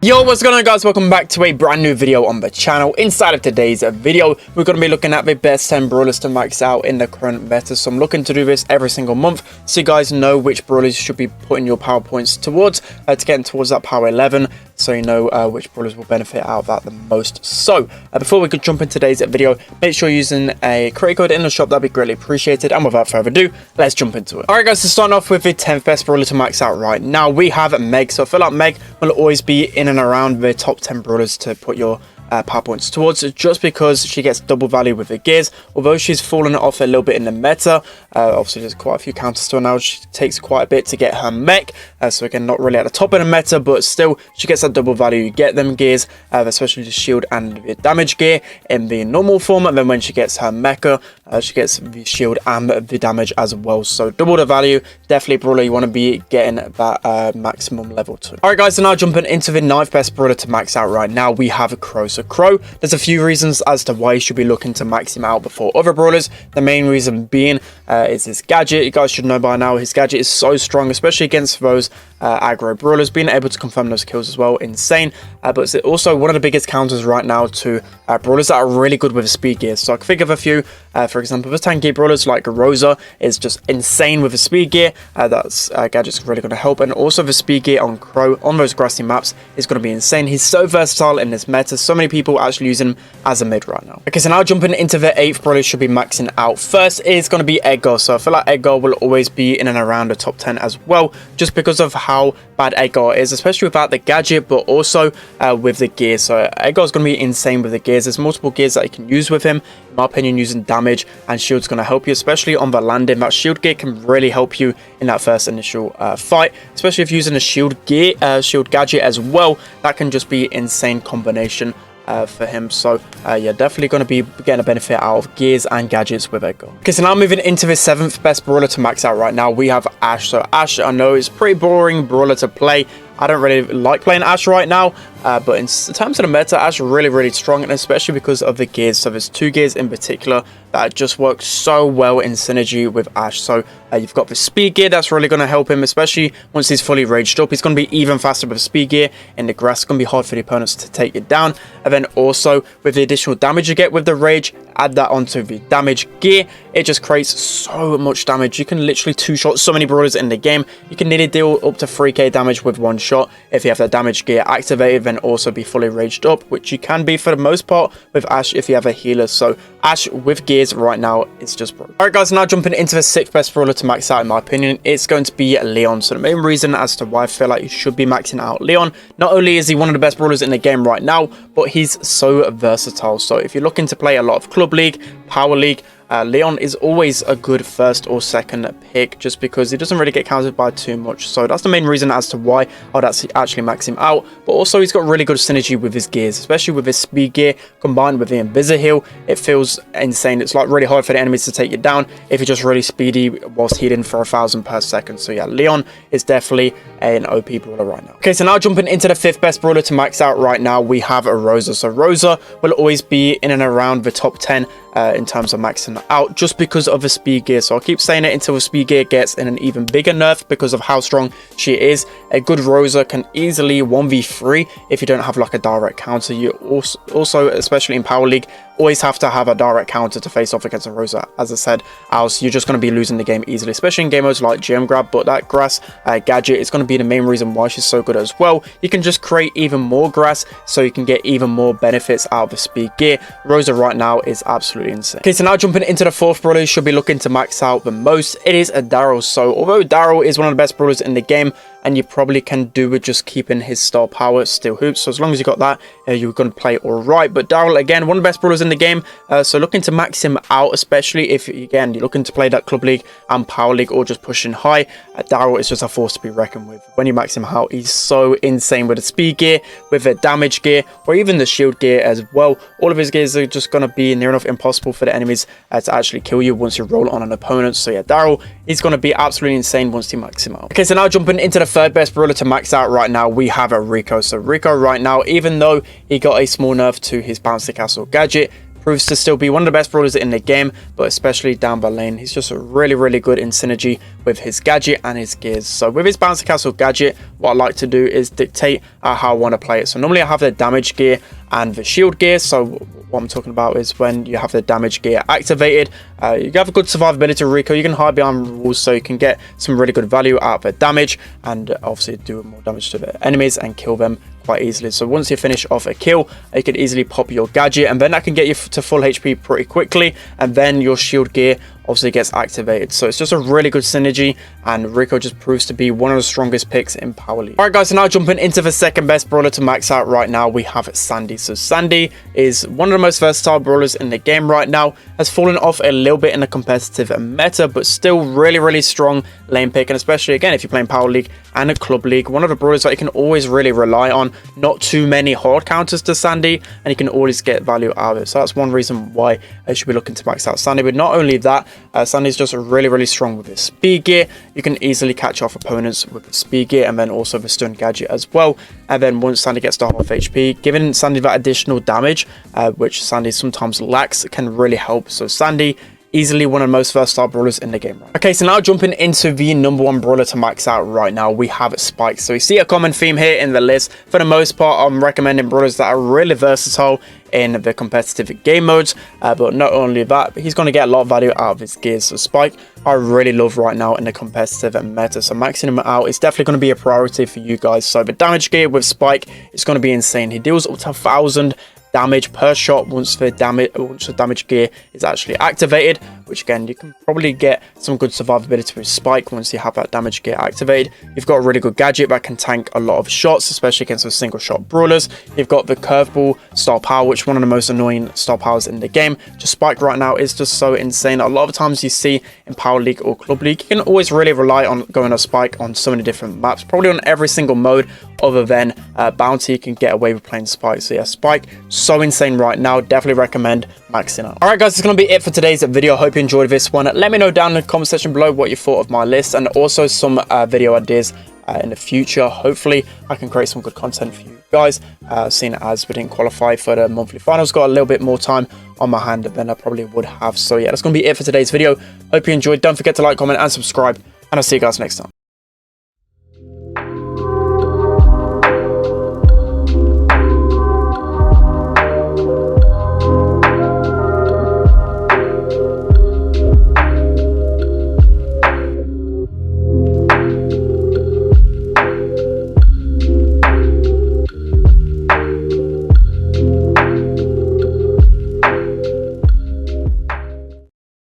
Yo, what's going on, guys? Welcome back to a brand new video on the channel. Inside of today's video, we're going to be looking at the best 10 brawlers to max out in the current meta. So I'm looking to do this every single month so you guys know which brawlers you should be putting your power points towards to get towards that power 11, so you know which brawlers will benefit out of that the most. So before we could jump into today's video, make sure you're using a creator code in the shop. That'd be greatly appreciated. And without further ado, let's jump into it. All right, guys, so starting off with the 10th best brawler to max out right now, we have Meg. So I feel like Meg will always be in and around the top 10 brawlers to put your power points towards, just because she gets double value with the gears. Although she's fallen off a little bit in the meta, obviously there's quite a few counters to her now. She takes quite a bit to get her mech, so again, not really at the top of the meta, but still she gets that double value. You get them gears, especially the shield and the damage gear in the normal form, and then when she gets her mecha, she gets the shield and the damage as well. So double the value. Definitely a brawler you want to be getting that maximum level to. Alright, guys, so now jumping into the 9th best brawler to max out right now, we have Crow. So Crow, there's a few reasons as to why you should be looking to max him out before other brawlers. The main reason being is his gadget. You guys should know by now his gadget is so strong, especially against those aggro brawlers. Being able to confirm those kills as well, insane. But it's also one of the biggest counters right now to brawlers that are really good with speed gears. So I can think of a few. For example, the tanky brawlers like Rosa is just insane with a speed gear. That's gadget's really going to help, and also the speed gear on Crow on those grassy maps is going to be insane. He's so versatile in this meta. So many people actually using him as a mid right now. Okay, so now jumping into the 8th brawler should be maxing out first is going to be Edgar. So I feel like Edgar will always be in and around the top 10 as well, just because of how bad Edgar is, especially without the gadget, but also with the gear. So Edgar's going to be insane with the gears. There's multiple gears that you can use with him. In my opinion, using damage and shield's going to help you, especially on the landing. That shield gear can really help you in that first initial fight, especially if you're using a shield gear, shield gadget as well. That can just be insane combination for him. So yeah, definitely going to be getting a benefit out of gears and gadgets with Edgar. Okay, so now moving into the 7th best brawler to max out right now, we have Ashe. So Ashe, I know it's pretty boring brawler to play. I don't really like playing Ashe right now, but in terms of the meta, Ashe really strong, and especially because of the gears. So there's 2 gears in particular that just work so well in synergy with Ashe. So you've got the speed gear that's really going to help him, especially once he's fully raged up. He's going to be even faster with speed gear in the grass. It's going to be hard for the opponents to take it down. And then also with the additional damage you get with the rage, add that onto the damage gear. It just creates so much damage. You can literally 2-shot so many brawlers in the game. You can nearly deal up to 3k damage with 1 shot if you have the damage gear activated, then also be fully raged up, which you can be for the most part with Ashe if you have a healer. So Ashe with gears right now is just broke. Alright, guys, now jumping into the 6th best brawler to max out, in my opinion, it's going to be Leon. So the main reason as to why I feel like you should be maxing out Leon, not only is he one of the best brawlers in the game right now, but he's so versatile. So if you're looking to play a lot of club league, power league, Leon is always a good first or second pick, just because he doesn't really get countered by too much. So that's the main reason as to why I'd actually max him out. But also he's got really good synergy with his gears, especially with his speed gear combined with the Invisi heal. It feels insane. It's like really hard for the enemies to take you down if you're just really speedy whilst healing for 1000 per second. So yeah, Leon is definitely an OP brawler right now. Okay, so now jumping into the 5th best brawler to max out right now, we have a Rosa. So Rosa will always be in and around the top 10 in terms of maxing out, just because of the speed gear. So I'll keep saying it until the speed gear gets in an even bigger nerf, because of how strong she is. A good Rosa can easily 1v3 if you don't have like a direct counter. You also especially in power league, always have to have a direct counter to face off against a Rosa, as I said, else you're just going to be losing the game easily, especially in game modes like GM grab. But that grass gadget is going to be the main reason why she's so good as well. You can just create even more grass, so you can get even more benefits out of the speed gear. Rosa right now is absolutely insane. Okay, so now jumping into the 4th brawler you should be looking to max out the most, it is a Daryl. So although Daryl is one of the best brawlers in the game, and you probably can do with just keeping his star power still hoops, so as long as you got that, you're going to play all right. But Daryl, again, one of the best brawlers in the game, so looking to max him out, especially if again you're looking to play that club league and power league, or just pushing high. Daryl is just a force to be reckoned with. When you max him out, he's so insane with the speed gear, with the damage gear, or even the shield gear as well. All of his gears are just going to be near enough impossible for the enemies to actually kill you once you roll on an opponent. So yeah, Daryl is going to be absolutely insane once you max him out. Okay, so now jumping into the 3rd best brawler to max out right now, we have a Rico. So Rico right now, even though he got a small nerf to his bouncy castle gadget, proves to still be one of the best brawlers in the game, but especially down the lane. He's just really good in synergy with his gadget and his gears. So with his bouncy castle gadget, what I like to do is dictate how I want to play it. So normally I have the damage gear and the shield gear. So what I'm talking about is when you have the damage gear activated, you have a good survivability, Rico. You can hide behind walls, so you can get some really good value out of the damage, and obviously do more damage to the enemies and kill them quite easily. So once you finish off a kill, you can easily pop your gadget, and then that can get you to full HP pretty quickly, and then your shield gear obviously gets activated. So it's just a really good synergy, and Rico just proves to be one of the strongest picks in Power League. Alright guys, so now jumping into the second best brawler to max out right now, we have Sandy. So Sandy is one of the most versatile brawlers in the game right now, has fallen off a little bit in the competitive meta, but still really strong lane pick, and especially again if you're playing Power League and a Club League, one of the brawlers that you can always really rely on. Not too many hard counters to Sandy, and you can always get value out of it. So that's one reason why I should be looking to max out Sandy. But not only that, Sandy's just really strong with his speed gear. You can easily catch off opponents with the speed gear, and then also the stun gadget as well. And then once Sandy gets to half HP, giving Sandy that additional damage, which Sandy sometimes lacks, can really help. So Sandy, easily one of the most versatile brawlers in the game. Okay, so now jumping into the #1 brawler to max out right now, we have Spike. So you see a common theme here in the list. For the most part, I'm recommending brawlers that are really versatile in the competitive game modes, but not only that, but he's going to get a lot of value out of his gears. So Spike, I really love right now in the competitive meta, so maxing him out is definitely going to be a priority for you guys. So the damage gear with Spike is going to be insane. He deals up to 1,000 damage per shot once the damage gear is actually activated, which again, you can probably get some good survivability with Spike once you have that damage gear activated. You've got a really good gadget that can tank a lot of shots, especially against those single shot brawlers. You've got the curveball star power, which is one of the most annoying star powers in the game. Just Spike right now is just so insane. A lot of times you see in Power League or Club League, you can always really rely on going a Spike on so many different maps, probably on every single mode other than Bounty. You can get away with playing Spike. So yeah, Spike, so insane right now. Definitely recommend maxing out. Alright guys, that's going to be it for today's video. Hope you enjoyed this one. Let me know down in the comment section below what you thought of my list, and also some video ideas in the future. Hopefully I can create some good content for you guys, seeing as we didn't qualify for the monthly finals. Got a little bit more time on my hand than I probably would have. So yeah, that's going to be it for today's video. Hope you enjoyed. Don't forget to like, comment and subscribe, and I'll see you guys next time.